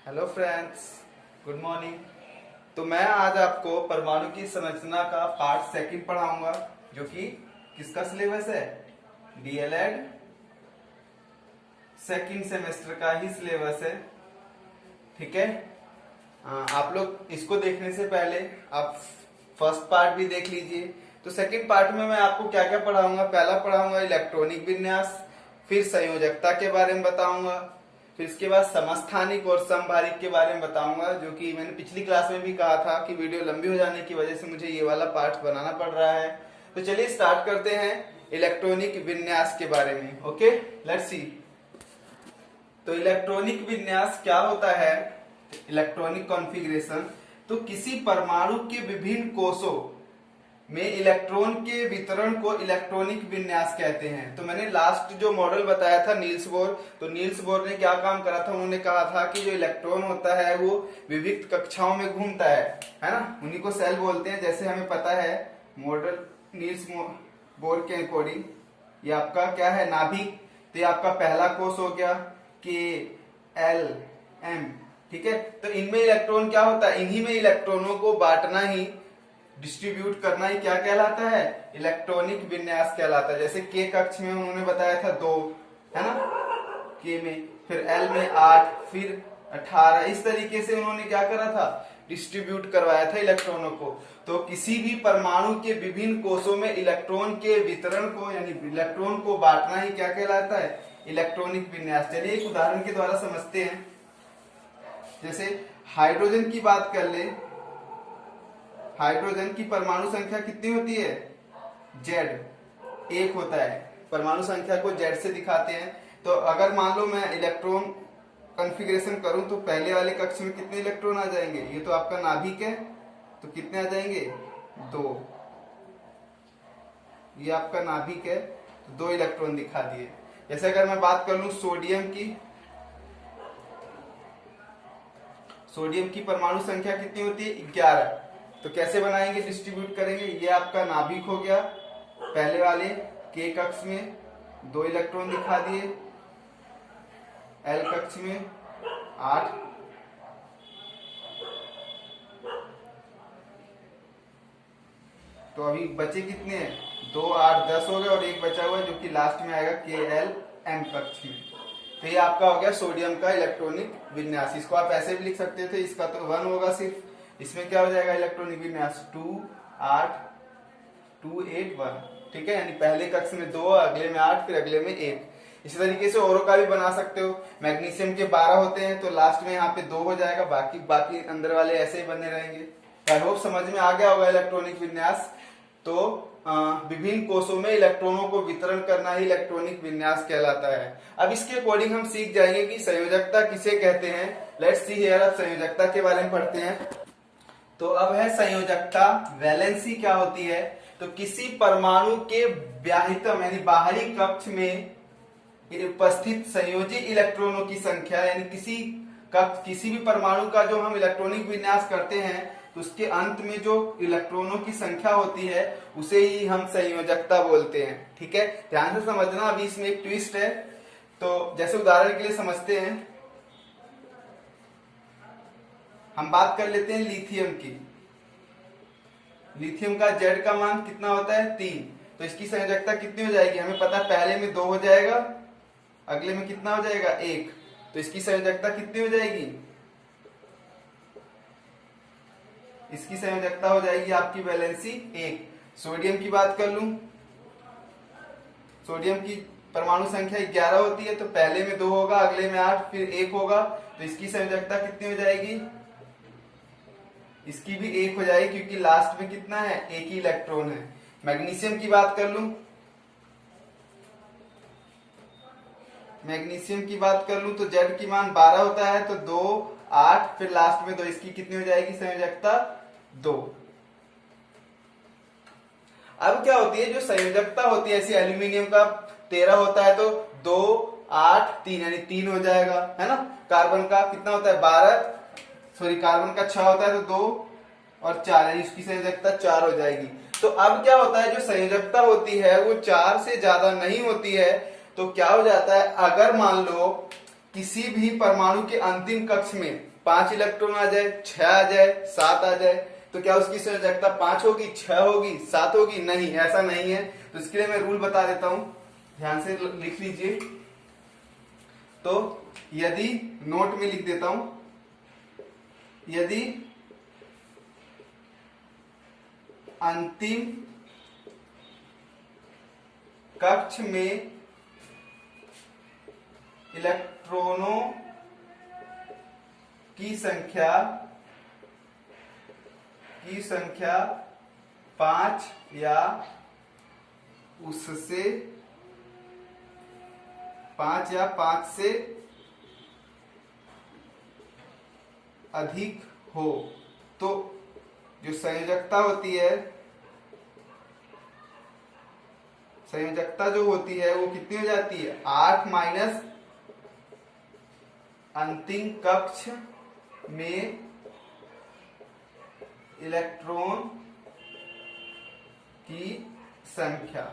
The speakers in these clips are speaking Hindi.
Hello friends, good morning. तो मैं आज आपको परमाणु की संरचना का पार्ट सेकंड पढ़ाऊंगा, जो कि किसका सिलेबस है? डीएलएड सेकंड सेमेस्टर का ही सिलेबस है। ठीक है। आप लोग इसको देखने से पहले आप फर्स्ट पार्ट भी देख लीजिए। तो सेकंड पार्ट में मैं आपको क्या क्या पढ़ाऊंगा? पहला पढ़ाऊंगा इलेक्ट्रॉनिक विन्यास, फिर संयोजकता के बारे में बताऊंगा, फिर इसके बाद समस्थानिक और समभारिक के बारे में बताऊंगा, जो कि मैंने पिछली क्लास में भी कहा था कि वीडियो लंबी हो जाने की वजह से मुझे ये वाला पार्ट बनाना पड़ रहा है। तो चलिए स्टार्ट करते हैं इलेक्ट्रॉनिक विन्यास के बारे में। Okay, let's see. तो इलेक्ट्रॉनिक विन्यास क्या होता है? इलेक्ट्रॉनिक कॉन्फ़िगरेशन तो किसी परमाणु के विभिन्न कोषों में इलेक्ट्रॉन के वितरण को इलेक्ट्रॉनिक विन्यास कहते हैं। तो मैंने लास्ट जो मॉडल बताया था नील्स बोर, तो नील्स बोर ने क्या काम करा था? उन्होंने कहा था कि जो इलेक्ट्रॉन होता है वो विविध कक्षाओं में घूमता है ना, उन्हीं को सेल बोलते हैं। जैसे हमें पता है मॉडल नील्स बोर के अकॉर्डिंग ये आपका क्या है? नाभिक। तो ये आपका पहला कोष हो गया के एल एम। ठीक है। तो इनमें इलेक्ट्रॉन क्या होता है? इन्हीं में इलेक्ट्रॉनों को बांटना ही, डिस्ट्रीब्यूट करना ही क्या कहलाता है? इलेक्ट्रॉनिक विन्यास कहलाता है। जैसे के कक्ष में उन्होंने बताया था 2, है ना, के में, फिर एल में 8, फिर 18। इस तरीके से उन्होंने क्या करा था? डिस्ट्रीब्यूट करवाया था इलेक्ट्रॉनों को। तो किसी भी परमाणु के विभिन्न कोषों में इलेक्ट्रॉन के वितरण को, यानी इलेक्ट्रॉन को बांटना ही क्या कहलाता है? इलेक्ट्रॉनिक विन्यास। चलिए एक उदाहरण के द्वारा समझते हैं। जैसे हाइड्रोजन की बात कर ले। हाइड्रोजन की परमाणु संख्या कितनी होती है? जेड, 1 होता है। परमाणु संख्या को जेड से दिखाते हैं। तो अगर मान लो मैं इलेक्ट्रॉन कॉन्फ़िगरेशन करूं तो पहले वाले कक्ष में कितने इलेक्ट्रॉन आ जाएंगे? ये तो आपका नाभिक है, तो कितने आ जाएंगे? 2। ये आपका नाभिक है, तो 2 इलेक्ट्रॉन दिखा दिए। जैसे अगर मैं बात कर लूं सोडियम की, सोडियम की परमाणु संख्या कितनी होती है? 11। तो कैसे बनाएंगे, डिस्ट्रीब्यूट करेंगे? ये आपका नाभिक हो गया, पहले वाले के कक्ष में 2 इलेक्ट्रॉन दिखा दिए, एल कक्ष में 8, तो अभी बचे कितने हैं? 2, 8, 10 हो गए, और एक बचा हुआ है जो कि लास्ट में आएगा के एल एम कक्ष में। तो ये आपका हो गया सोडियम का इलेक्ट्रॉनिक विन्यास। इसको आप ऐसे भी लिख सकते थे, इसका तो 1 होगा सिर्फ। इसमें क्या हो जाएगा इलेक्ट्रॉनिक विन्यास? 2, 8, 2, 8, 1। ठीक है। यानी पहले कक्ष में 2, अगले में 8, फिर अगले में 1। इसी तरीके से औरों का भी बना सकते हो। मैग्नीशियम के 12 होते हैं, तो लास्ट में यहाँ पे 2 हो जाएगा, बाकी अंदर वाले ऐसे ही बने रहेंगे। आई होप समझ में आ गया होगा इलेक्ट्रॉनिक विन्यास। तो विभिन्न कोषों में इलेक्ट्रॉनों को वितरण करना ही इलेक्ट्रॉनिक विन्यास कहलाता है। अब इसके अकॉर्डिंग हम सीख जाएंगे कि संयोजकता किसे कहते हैं। Let's see here. अब संयोजकता के बारे में पढ़ते हैं। तो अब है संयोजकता। वैलेंसी क्या होती है? तो किसी परमाणु के व्याहितम यानी बाहरी कक्ष में उपस्थित संयोजी इलेक्ट्रॉनों की संख्या, यानी किसी भी परमाणु का जो हम इलेक्ट्रॉनिक विन्यास करते हैं तो उसके अंत में जो इलेक्ट्रॉनों की संख्या होती है उसे ही हम संयोजकता बोलते हैं। ठीक है, ध्यान से समझना। अभी इसमें एक ट्विस्ट है। तो जैसे उदाहरण के लिए समझते हैं, हम बात कर लेते हैं लिथियम की। लिथियम का जेड का मान कितना होता है? 3। तो इसकी संयोजकता कितनी हो जाएगी? हमें पता है पहले में 2 हो जाएगा, अगले में कितना हो जाएगा? 1। तो इसकी संयोजकता कितनी हो जाएगी? इसकी संयोजकता हो जाएगी आपकी वैलेंसी 1। सोडियम की बात कर लूं, सोडियम की परमाणु संख्या 11 होती है, तो पहले में 2 होगा, अगले में 8, फिर 1 होगा। तो इसकी संयोजकता कितनी हो जाएगी? इसकी भी 1 हो जाएगी, क्योंकि लास्ट में कितना है? 1 ही इलेक्ट्रॉन है। मैग्नीशियम की बात कर लूं, मैग्नीशियम की बात कर लूं तो जेड की मान 12 होता है, तो 2, 8, फिर लास्ट में 2। इसकी कितनी हो जाएगी संयोजकता? 2। अब क्या होती है जो संयोजकता होती है, ऐसी एल्यूमिनियम का 13 होता है, तो 2, 8, 3 यानी 3 हो जाएगा, है ना। कार्बन का कितना होता है? 12, सॉरी कार्बन का 6 होता है, तो 2 और 4 यानी इसकी संयोजकता 4 हो जाएगी। तो अब क्या होता है, जो संयोजकता होती है वो 4 से ज्यादा नहीं होती है। तो क्या हो जाता है, अगर मान लो किसी भी परमाणु के अंतिम कक्ष में 5 इलेक्ट्रॉन आ जाए, 6 आ जाए, 7 आ जाए, तो क्या उसकी संयोजकता 5 होगी, 6 होगी, 7 होगी? नहीं, ऐसा नहीं है। तो इसके लिए मैं रूल बता देता हूं, ध्यान से लिख लीजिए। तो यदि, नोट में लिख देता हूं, यदि अंतिम कक्ष में इलेक्ट्रॉनों की संख्या 5 या उससे 5 से अधिक हो, तो जो संयोजकता होती है, संयोजकता जो होती है वो कितनी हो जाती है? 8 माइनस अंतिम कक्ष में इलेक्ट्रॉन की संख्या।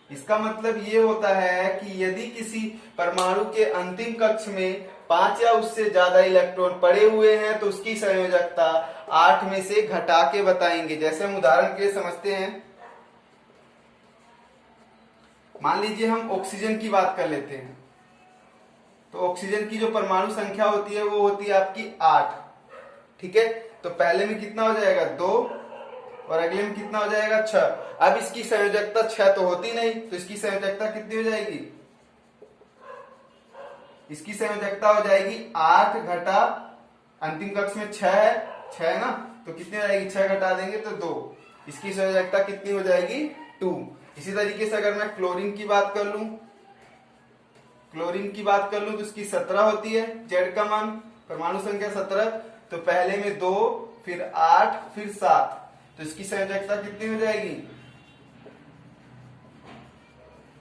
इसका मतलब ये होता है कि यदि किसी परमाणु के अंतिम कक्ष में 5 या उससे ज्यादा इलेक्ट्रॉन पड़े हुए हैं तो उसकी संयोजकता 8 में से घटा के बताएंगे। जैसे हम उदाहरण के लिए समझते हैं, मान लीजिए हम ऑक्सीजन की बात कर लेते हैं, तो ऑक्सीजन की जो परमाणु संख्या होती है वो होती है आपकी 8, ठीक है। तो पहले में कितना हो जाएगा? 2, और अगले में कितना हो जाएगा? 6। अब इसकी संयोजकता 6 तो होती नहीं, तो इसकी संयोजकता कितनी हो जाएगी? इसकी संयोजकता हो जाएगी 8 घटा अंतिम कक्ष में 6 है ना, तो कितनी हो जाएगी? 6 घटा देंगे तो 2। इसकी संयोजकता कितनी हो जाएगी? 2। इसी तरीके से अगर मैं क्लोरीन की बात कर लूं, तो इसकी 17 होती है, जेड का मान, परमाणु संख्या 17। तो पहले में 2, फिर 8, फिर 7, तो इसकी संयोजकता कितनी हो जाएगी?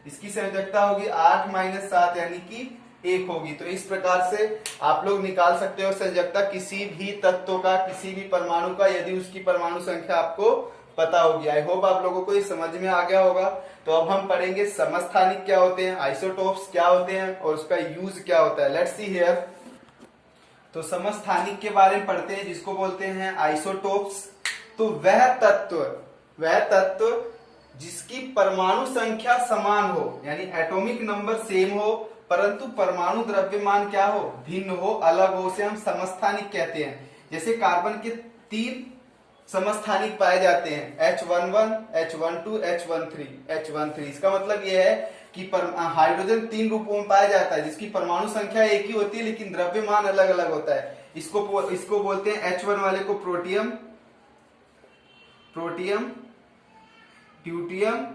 इसकी संयोजकता होगी 8 माइनस 7 यानी कि 1 होगी। तो इस प्रकार से आप लोग निकाल सकते हो संयोजकता किसी भी तत्व का, किसी भी परमाणु का, यदि उसकी परमाणु संख्या आपको पता होगी। आई होप आप लोगों को ये समझ में आ गया होगा। तो अब हम पढ़ेंगे समस्थानिक क्या होते हैं, आइसोटोप्स क्या होते हैं और उसका यूज क्या होता है। Let's see here. तो समस्थानिक के बारे में पढ़ते हैं, जिसको बोलते हैं आइसोटोप्स। तो वह तत्व जिसकी परमाणु संख्या समान हो, यानी एटॉमिक नंबर सेम हो, परंतु परमाणु द्रव्यमान क्या हो? भिन्न हो, अलग हो, उसे हम समस्थानिक कहते हैं। जैसे कार्बन के 3 समस्थानिक पाए जाते हैं, H11, H12, H13। इसका मतलब यह है कि हाइड्रोजन 3 रूपों में पाया जाता है, जिसकी परमाणु संख्या एक ही होती है लेकिन द्रव्यमान अलग अलग होता है। इसको बोलते हैं H1 वाले को प्रोटियम, ड्यूटियम,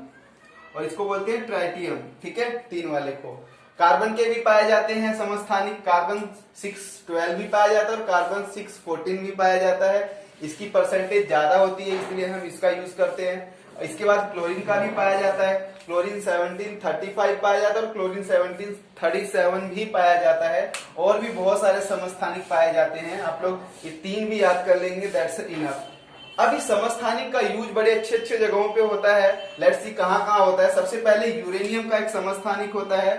और इसको बोलते हैं ट्राइटियम, ठीक है, 3 वाले को। कार्बन के भी पाए जाते हैं समस्थानिक, कार्बन 612 भी पाया जाता है और कार्बन 614 भी पाया जाता है। इसकी परसेंटेज ज्यादा होती है, इसलिए हम इसका यूज करते हैं। इसके बाद क्लोरीन का भी पाया जाता है, क्लोरीन 1735 पाया जाता है और क्लोरीन 1737 भी पाया जाता है। और भी बहुत सारे समस्थानिक पाए जाते हैं, आप लोग ये 3 भी याद कर लेंगे, दैट्स इनफ। अब इस समस्थानिक का यूज बड़े अच्छे जगहों पे होता है। लेट्स सी कहाँ होता है। सबसे पहले यूरेनियम का एक समस्थानिक होता है,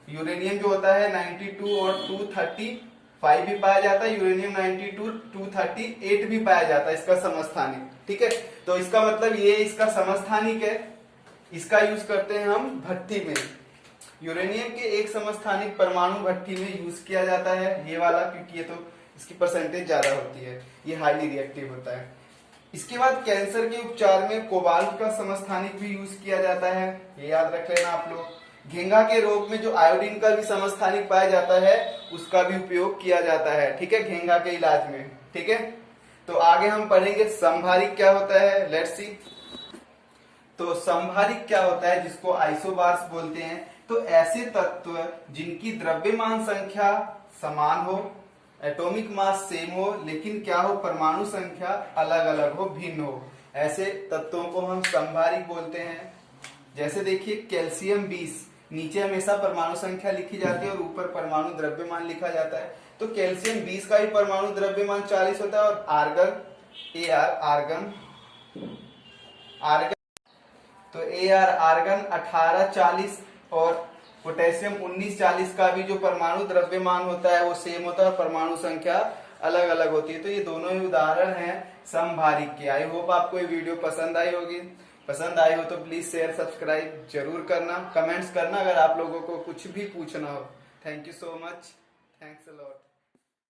यूरेनियम जो होता है 92 और 235 भी पाया जाता है। यूरेनियम 92, 238 भी पाया जाता है इसका समस्थानिक, ठीक है। तो इसका मतलब ये इसका समस्थानिक है, इसका यूज करते हैं हम भट्ठी में। यूरेनियम के एक समस्थानिक परमाणु भट्ठी में यूज किया जाता है, ये वाला, क्योंकि ये तो इसकी परसेंटेज ज्यादा होती है, ये हाईली रिएक्टिव होता है। इसके बाद कैंसर के उपचार में कोबाल्ट का समस्थानिक भी यूज किया जाता है, ये याद रख लेना आप लोग। घेंगा के रोग में जो आयोडीन का भी समस्थानिक पाया जाता है, उसका भी उपयोग किया जाता है, ठीक है, घेंगा के इलाज में, ठीक है। तो आगे हम पढ़ेंगे संभारिक क्या होता है, लेट्स सी। तो संभारिक क्या होता है, जिसको आइसोबार्स बोलते हैं। तो ऐसे तत्व जिनकी द्रव्यमान संख्या समान हो, एटॉमिक मास सेम हो, लेकिन क्या हो, परमाणु संख्या अलग अलग हो, भिन्न हो, ऐसे तत्वों को हम संभारिक बोलते हैं। जैसे देखिए कैल्शियम 20, नीचे हमेशा परमाणु संख्या लिखी जाती है और ऊपर परमाणु द्रव्यमान लिखा जाता है। तो कैल्शियम 20 का ही परमाणु द्रव्यमान 40 होता है। और आर्गन तो आर्गन 18, 40 और पोटेशियम 1940 का भी जो परमाणु द्रव्यमान होता है वो सेम होता है और परमाणु संख्या अलग अलग होती है। तो ये दोनों ही उदाहरण हैं समभारिक के। आई होप आपको ये वीडियो पसंद आई होगी। पसंद आई हो तो प्लीज शेयर सब्सक्राइब जरूर करना, कमेंट्स करना अगर आप लोगों को कुछ भी पूछना हो। Thank you so much, thanks a lot.